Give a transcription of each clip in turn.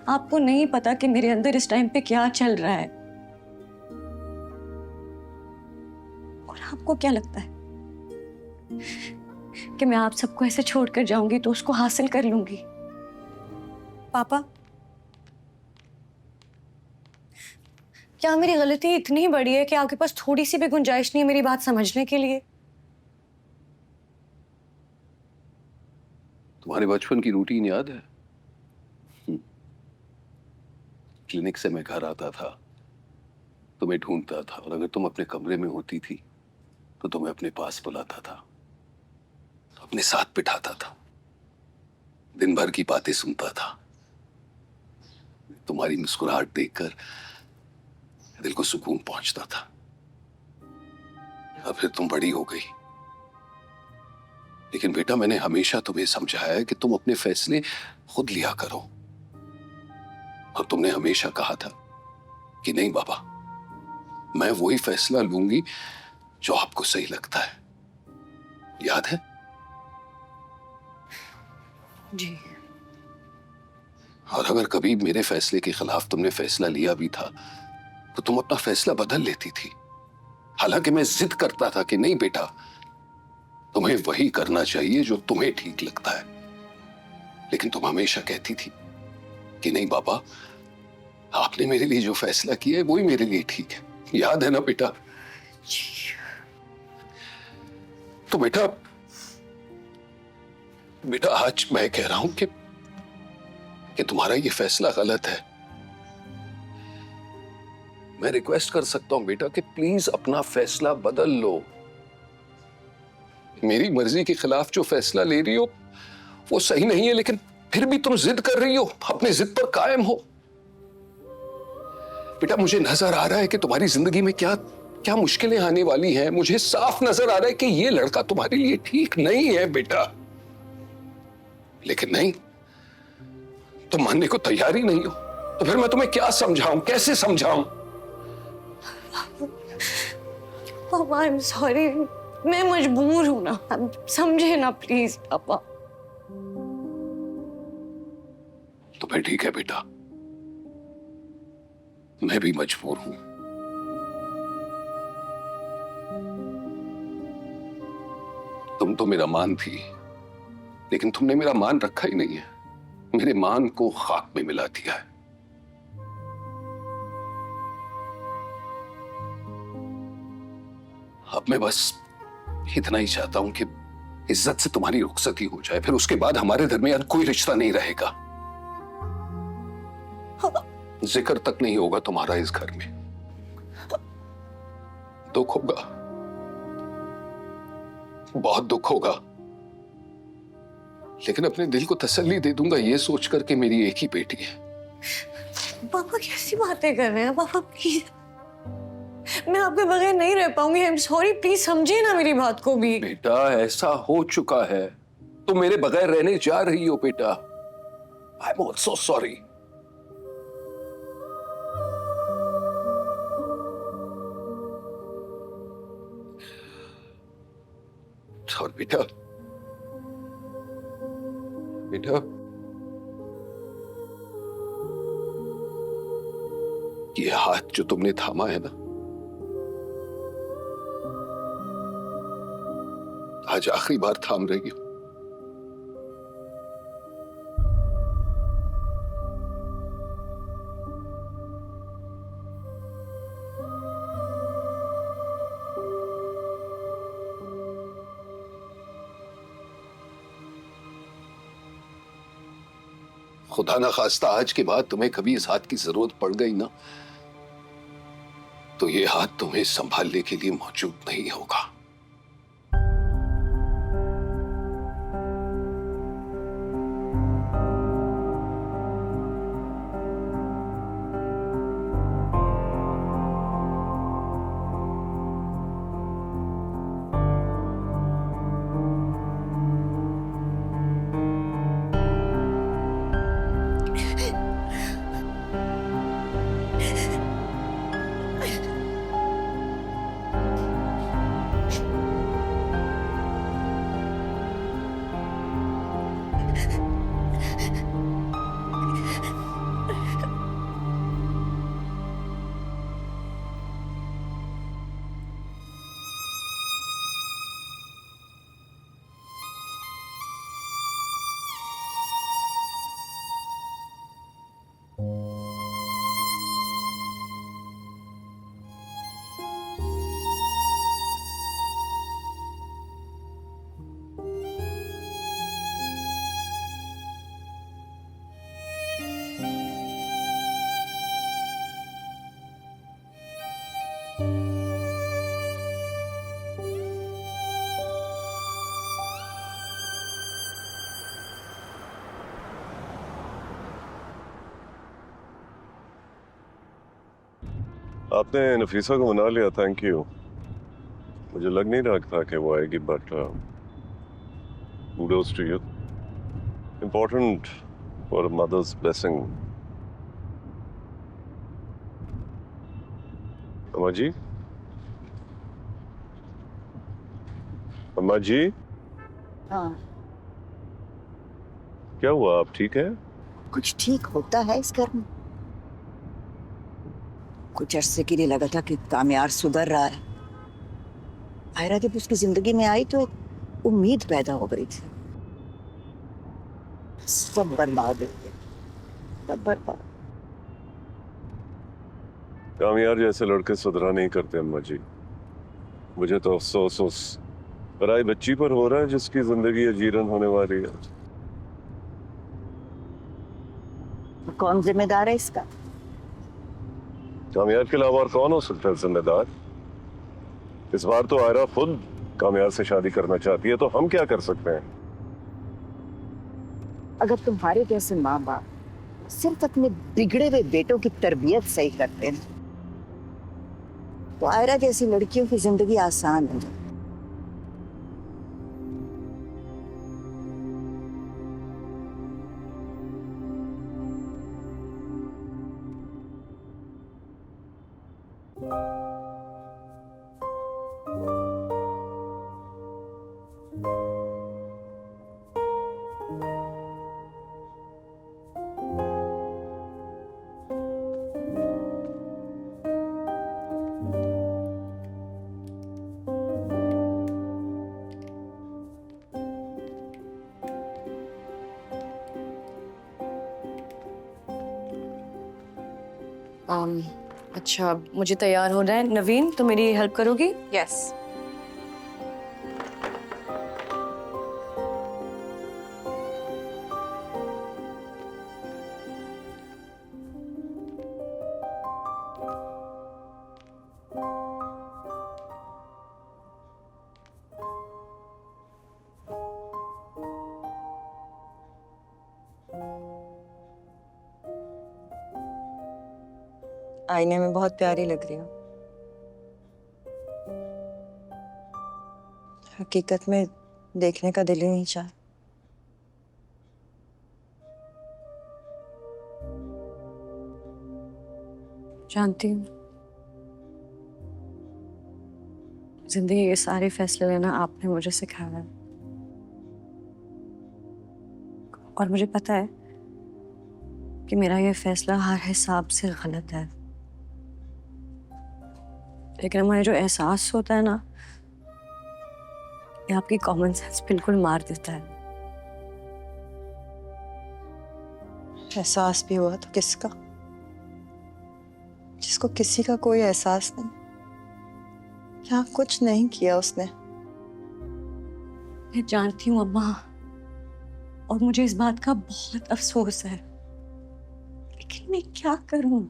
आपको नहीं पता कि मेरे अंदर इस टाइम पे क्या चल रहा है। और आपको क्या लगता है कि मैं आप सबको ऐसे छोड़कर जाऊंगी तो उसको हासिल कर लूंगी? पापा, क्या मेरी गलती इतनी बड़ी है कि आपके पास थोड़ी सी भी गुंजाइश नहीं है मेरी बात समझने के लिए? तुम्हारे बचपन की रूटीन याद है? क्लिनिक से मैं घर आता था, तुम्हें ढूंढता था, और अगर तुम अपने कमरे में होती थी तो तुम्हें अपने पास बुलाता था, अपने साथ बिठाता था, दिन भर की बातें सुनता था। तुम्हारी मुस्कुराहट देखकर दिल को सुकून पहुंचता था। अब फिर तुम बड़ी हो गई, लेकिन बेटा मैंने हमेशा तुम्हें समझाया है कि तुम अपने फैसले खुद लिया करो। और तुमने हमेशा कहा था कि नहीं बाबा, मैं वही फैसला लूंगी जो आपको सही लगता है। याद है? जी। और अगर कभी मेरे फैसले के खिलाफ तुमने फैसला लिया भी था तो तुम अपना फैसला बदल लेती थी। हालांकि मैं जिद करता था कि नहीं बेटा, तुम्हें वही करना चाहिए जो तुम्हें ठीक लगता है, लेकिन तुम हमेशा कहती थी कि नहीं बाबा, आपने मेरे लिए जो फैसला किया है वही मेरे लिए ठीक है। याद है ना बेटा? तो बेटा बेटा आज मैं कह रहा हूं कि तुम्हारा ये फैसला गलत है। मैं रिक्वेस्ट कर सकता हूं बेटा कि प्लीज अपना फैसला बदल लो। मेरी मर्जी के खिलाफ जो फैसला ले रही हो वो सही नहीं है, लेकिन फिर भी तुम जिद कर रही हो, अपनी जिद पर कायम हो। बेटा मुझे नजर आ रहा है कि तुम्हारी जिंदगी में क्या क्या मुश्किलें आने वाली हैं। मुझे साफ नजर आ रहा है कि ये लड़का तुम्हारे लिए ठीक नहीं है बेटा। लेकिन नहीं, तुम मानने को तैयार ही नहीं हो, तो फिर मैं तुम्हें क्या समझाऊं, कैसे समझाऊं? पापा, आई एम सॉरी, मैं मजबूर हूं ना, समझे ना प्लीज पापा। तो फिर ठीक है बेटा, मैं भी मजबूर हूं। तुम तो मेरा मान थी, लेकिन तुमने मेरा मान रखा ही नहीं है, मेरे मान को खाक में मिला दिया है। अब मैं बस इतना ही चाहता हूं कि इज्जत से तुम्हारी रुखसती हो जाए, फिर उसके बाद हमारे दरमियान कोई रिश्ता नहीं रहेगा। जिक्र तक नहीं होगा तुम्हारा इस घर में। दुख होगा, बहुत दुख होगा, लेकिन अपने दिल को तसल्ली दे दूंगा ये सोचकर कि मेरी एक ही बेटी है। पापा कैसी बातें कर रहे हैं पापा, प्लीज, मैं आपके बगैर नहीं रह पाऊंगी। आई एम सॉरी, प्लीज समझिए ना मेरी बात को भी। बेटा ऐसा हो चुका है, तुम मेरे बगैर रहने जा रही हो बेटा। I am also sorry. और बेटा बेटा ये हाथ जो तुमने थामा है ना, आज आखिरी बार थाम रही हो। खुदा ना खास्ता आज के बाद तुम्हें कभी इस हाथ की जरूरत पड़ गई ना, तो ये हाथ तुम्हें संभालने के लिए मौजूद नहीं होगा। आपने नफीसा को मना लिया, थैंक यू। मुझे लग नहीं रहा था कि वो आएगी, but kudos to you. Important for a mother's blessing. अम्मा जी, अम्मा जी, हाँ, क्या हुआ? आप ठीक है? कुछ ठीक होता है इस घर में। कुछ अरसे के लिए लगा था कि कामयार सुधर रहा है। आयरा जब उसकी जिंदगी में आई तो एक उम्मीद पैदा हो गई थी। सब बर्बाद हो गया, सब बर्बाद। कामयार जैसे लड़के सुधरा नहीं करते अम्मा जी। मुझे तो अफसोस उस पराई बच्ची पर हो रहा है जिसकी जिंदगी अजीरन होने वाली है। कौन जिम्मेदार है इसका? कामयार के अलावा और कौन हो सकता है जिम्मेदार? इस बार तो आयरा खुद कामयार से शादी करना चाहती है, तो हम क्या कर सकते हैं? अगर तुम्हारे जैसे माँ बाप सिर्फ अपने बिगड़े हुए बेटों की तरबियत सही करते हैं तो आयरा जैसी लड़कियों की जिंदगी आसान हो जाए। अच्छा, मुझे तैयार होना है। नवीन, तो मेरी हेल्प करोगी? यस। आईने में बहुत प्यारी लग रही हो। हकीकत में देखने का दिल ही नहीं चाहा। जानती हूँ, जिंदगी के सारे फैसले लेना आपने मुझे सिखाया है। और मुझे पता है कि मेरा ये फैसला हर हिसाब से गलत है। लेकिन मुझे जो एहसास होता है ना, ये आपकी कॉमन सेंस बिल्कुल मार देता है। एहसास भी हुआ तो किसका? जिसको किसी का कोई एहसास नहीं, क्या कुछ नहीं किया उसने। मैं जानती हूँ अम्मा, और मुझे इस बात का बहुत अफसोस है, लेकिन मैं क्या करूं?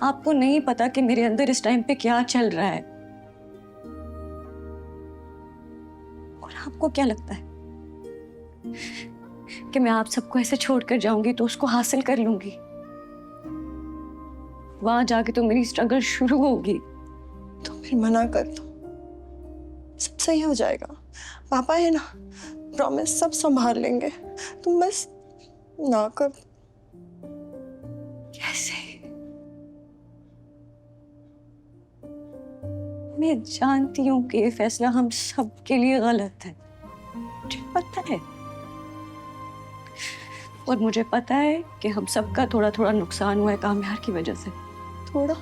आपको नहीं पता कि मेरे अंदर इस टाइम पे क्या चल रहा है। और आपको क्या लगता है कि मैं आप सबको ऐसे छोड़कर जाऊंगी तो उसको हासिल कर लूंगी? वहां जाके तो मेरी स्ट्रगल शुरू होगी। तो फिर मना कर दो, सब सही हो जाएगा। पापा है ना, प्रॉमिस, सब संभाल लेंगे। तुम बस ना कर। कैसे? मैं जानती हूँ कि ये फैसला हम सब के लिए गलत है, मुझे पता है। और मुझे पता है कि हम सबका थोड़ा थोड़ा नुकसान हुआ है कामयार की वजह से। थोड़ा?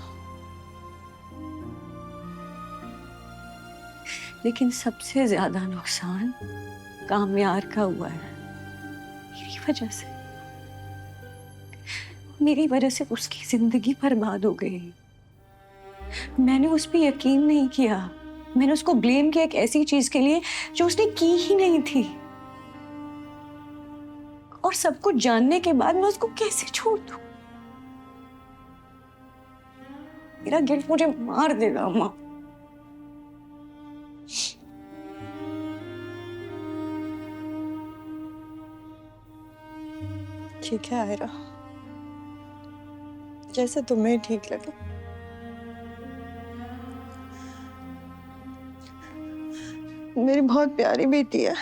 लेकिन सबसे ज्यादा नुकसान कामयार का हुआ है, मेरी वजह से। मेरी वजह से उसकी जिंदगी बर्बाद हो गई। मैंने उस पर यकीन नहीं किया। मैंने उसको ब्लेम किया एक ऐसी चीज के लिए जो उसने की ही नहीं थी। और सब कुछ जानने के बाद मैं उसको कैसे छोड़ दूं? मेरा गिल्ट मुझे मार देगा अम्मा। ठीक है आयरा, जैसे तुम्हें ठीक लगे। मेरी बहुत प्यारी बेटी है।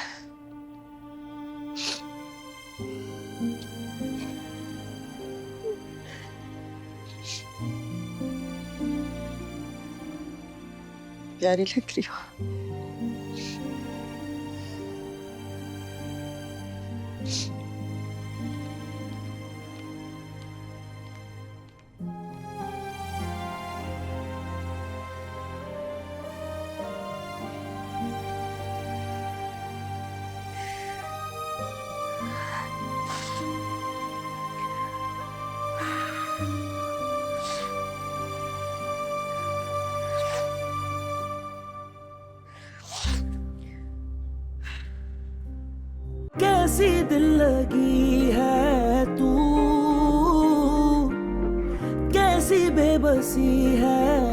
प्यारी लग रही हो। कैसी दिल लगी है तू, कैसी बेबसी है